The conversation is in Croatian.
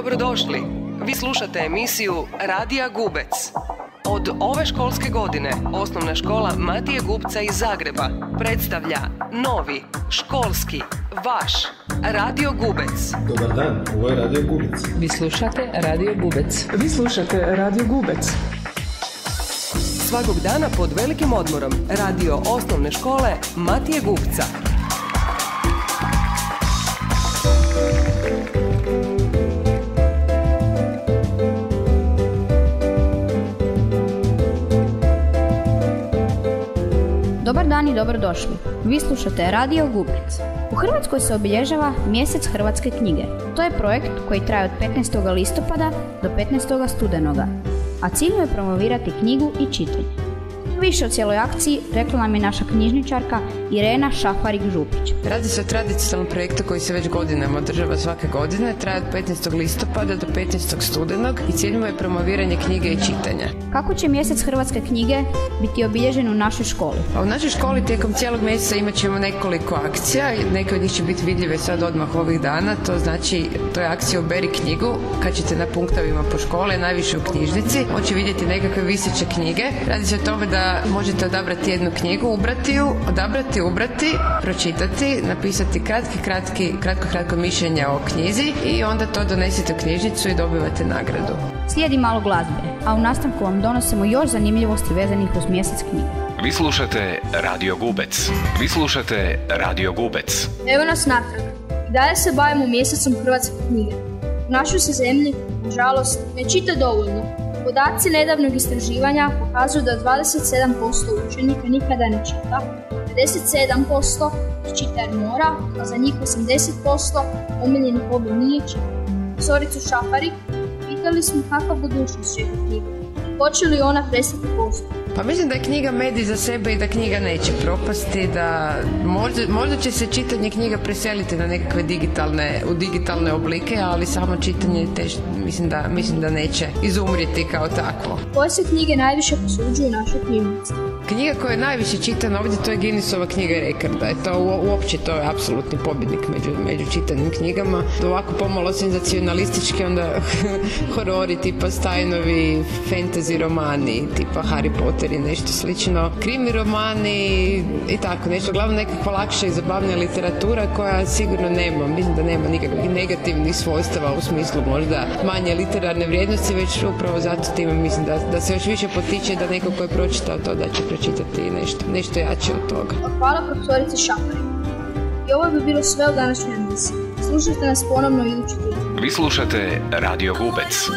dobrodošli. Vi slušate emisiju Radija Gubec. Od ove školske godine Osnovna škola Matije Gubca iz Zagreba predstavlja novi, školski, vaš Radio Gubec. Dobar dan, ovo je Radio Gubec. Vi slušate Radio Gubec. Vi slušate Radio Gubec. Svakog dana pod velikim odmorom radio Osnovne škole Matije Gubca. Dobar dan i dobrodošli. Vi slušate Radio Gubec. U Hrvatskoj se obilježava mjesec hrvatske knjige. To je projekt koji traje od 15. listopada do 15. studenoga, a cilj je promovirati knjigu i čitanje. Više o cijeloj akciji rekla nam je naša knjižničarka Irena Šafarik-Župić. Radi se o tradicionalnom projektu koji se već godinama održava svake godine, traje od 15. listopada do 15. studenog i cilj mu je promoviranje knjige i čitanja. Kako će mjesec hrvatske knjige biti obilježen u našoj školi? A u našoj školi tijekom cijelog mjeseca imat ćemo nekoliko akcija, neke od njih će biti vidljive sad odmah ovih dana, to je akcija Uberi knjigu, kad ćete na punktovima po škole, najviše u knjižnici, moći vidjeti nekakve viseće knjige. Radi se o tome da možete odabrati jednu knjigu, ubrati, pročitati, napisati kratko mišljenje o knjizi i onda to donesete u knjižnicu i dobivate nagradu. Slijedi malo glazbe, a u nastavku vam donosimo još zanimljivosti vezanih uz mjesec knjige. Vi slušate Radio Gubec. Evo nas natrag. I dalje se bavimo mjesecom hrvatske knjige. U našoj se zemlji, nažalost, ne čita dovoljno. Podaci nedavnog istraživanja pokazuju da 27% učenika nikada ne čita, 57% čita jer mora, a za njih 80% omiljeni hobi nije čitati. Profesoricu Šafarik pitali smo kakva budućnost čeka knjiga. Hoće li ona prestati postojati? Pa mislim da je knjiga medij za sebe i da knjiga neće propasti, da možda će se čitanje knjiga preseliti na nekakve digitalne oblike, ali samo čitanje mislim da neće izumrijeti kao takvo. Koje se knjige najviše posuđuju u našoj knjižnici? Knjiga koja je najviše čitana ovdje, to je Guinnessova knjiga rekorda. To je apsolutni pobjednik među čitanim knjigama. Ovako pomalo senzacionalistički, onda horori tipa Steinovi, fantasy romani tipa Harry Potter i nešto slično, krimi romani i tako nešto. Uglavnom nekakva lakša i zabavnija literatura koja sigurno mislim da nema nikakvih negativnih svojstava u smislu možda manje literarne vrijednosti, već upravo zato time mislim da se još više potiče da neko ko je pročitao to da će pročitati nešto jače od toga. Hvala profesorici Šafarik. I ovo bi bilo sve u današnjoj emisiji. Slušajte nas ponovno idući tjedan. Vi slušate Radio Gubec.